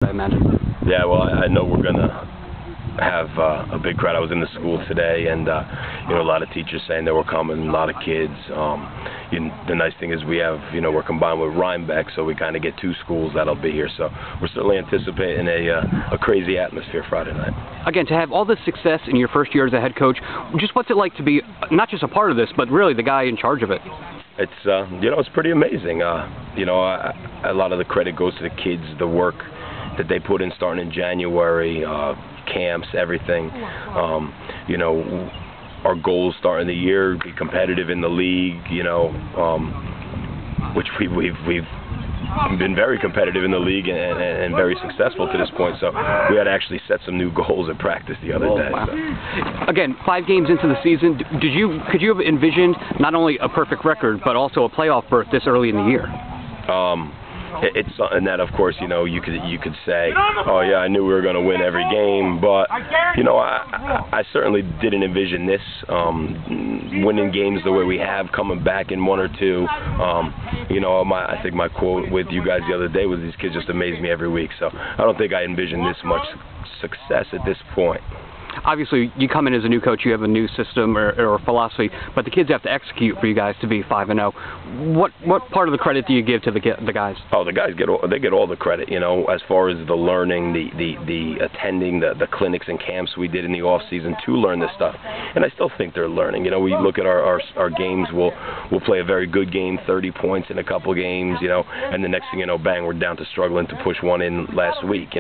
I imagine. Yeah, well, I know we're going to have a big crowd. I was in the school today, and a lot of teachers saying they were coming, a lot of kids. The nice thing is we have, we're combined with Rhinebeck, so we kind of get two schools that'll be here. So we're certainly anticipating a crazy atmosphere Friday night. Again, to have all this success in your first year as a head coach, just what's it like to be not just a part of this, but really the guy in charge of it? It's it's pretty amazing. A lot of the credit goes to the kids, the work that they put in starting in January, camps, everything. Our goals starting the year, be competitive in the league, which we've been very competitive in the league and very successful to this point. So we had to actually set some new goals at practice the other day. Wow. So. Again, 5 games into the season, could you have envisioned not only a perfect record but also a playoff berth this early in the year? It's something that, of course, you could say, oh yeah, I knew we were going to win every game, but I certainly didn't envision this winning games the way we have, coming back in 1 or 2. I think my quote with you guys the other day was, these kids just amaze me every week. So I don't think I envisioned this much success at this point. Obviously, you come in as a new coach, you have a new system or philosophy, but the kids have to execute for you guys to be 5-0. What part of the credit do you give to the guys? Oh, the guys get all the credit. As far as the learning, the attending, the clinics and camps we did in the off season to learn this stuff, and I still think they're learning. We look at our games. We'll play a very good game, 30 points in a couple games, and the next thing you know, bang, we're down to struggling to push one in last week.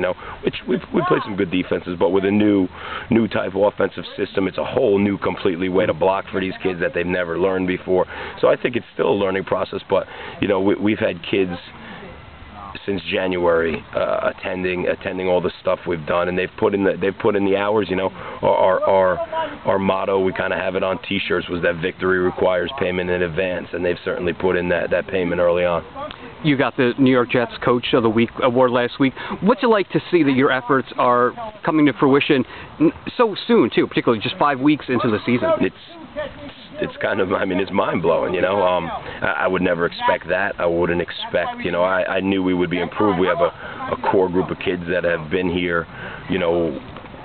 Which we played some good defenses, but with a new type of offensive system, it's a whole new completely way to block for these kids that they've never learned before. So I think it's still a learning process, but we've had kids since January attending all the stuff we've done, and they've put in the hours. Our motto, we kind of have it on T-shirts, was that victory requires payment in advance, and they've certainly put in that payment early on. You got the New York Jets Coach of the Week award last week. What's it like to see that your efforts are coming to fruition so soon, too, particularly just 5 weeks into the season? It's kind of, it's mind-blowing, I would never expect that. I wouldn't expect, I knew we would be improved. We have a core group of kids that have been here,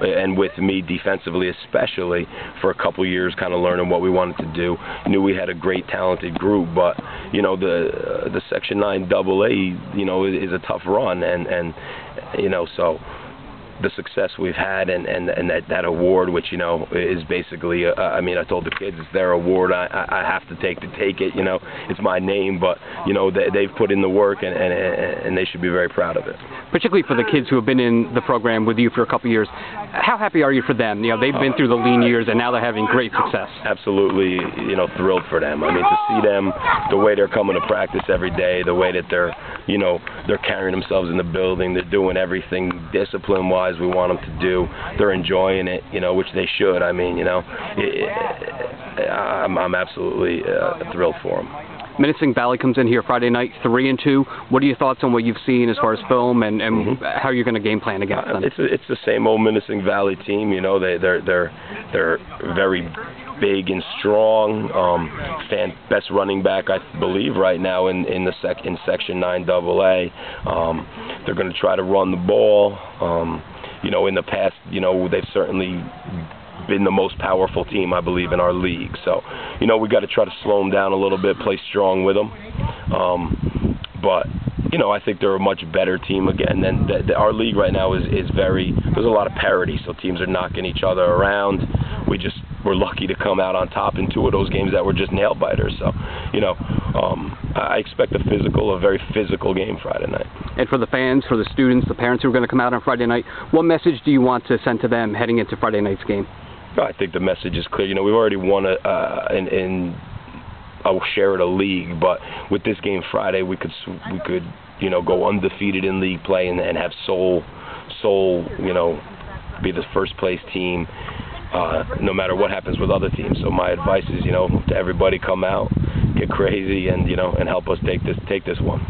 and with me defensively especially for a couple years, kind of learning what we wanted to do. Knew we had a great talented group, but the Section 9 AA is a tough run, and so the success we've had and that award, which is basically I told the kids it's their award. I have to take it. It's my name, but they've put in the work, and they should be very proud of it. Particularly for the kids who have been in the program with you for a couple years, how happy are you for them? They've been through the lean years, and now they're having great success. Absolutely, thrilled for them. To see them, the way they're coming to practice every day, the way that they're carrying themselves in the building, they're doing everything discipline-wise we want them to do. They're enjoying it, which they should. I'm absolutely thrilled for them. Minisink Valley comes in here Friday night, 3-2. What are your thoughts on what you've seen as far as film and how you're going to game plan against them? It's the same old Minisink Valley team. They're very big and strong. Best running back, I believe, right now in Section 9 AA. They're going to try to run the ball. In the past, they've certainly been the most powerful team, I believe, in our league. So, we got to try to slow them down a little bit, play strong with them. But I think they're a much better team again. Than our league right now is there's a lot of parity, so teams are knocking each other around. We're lucky to come out on top in 2 of those games that were just nail biters. So, I expect a very physical game Friday night. And for the fans, for the students, the parents who are going to come out on Friday night, what message do you want to send to them heading into Friday night's game? I think the message is clear. We've already won a share of the league, but with this game Friday, we could go undefeated in league play and have be the first place team, no matter what happens with other teams. So my advice is, to everybody, come out, get crazy, and help us take this one.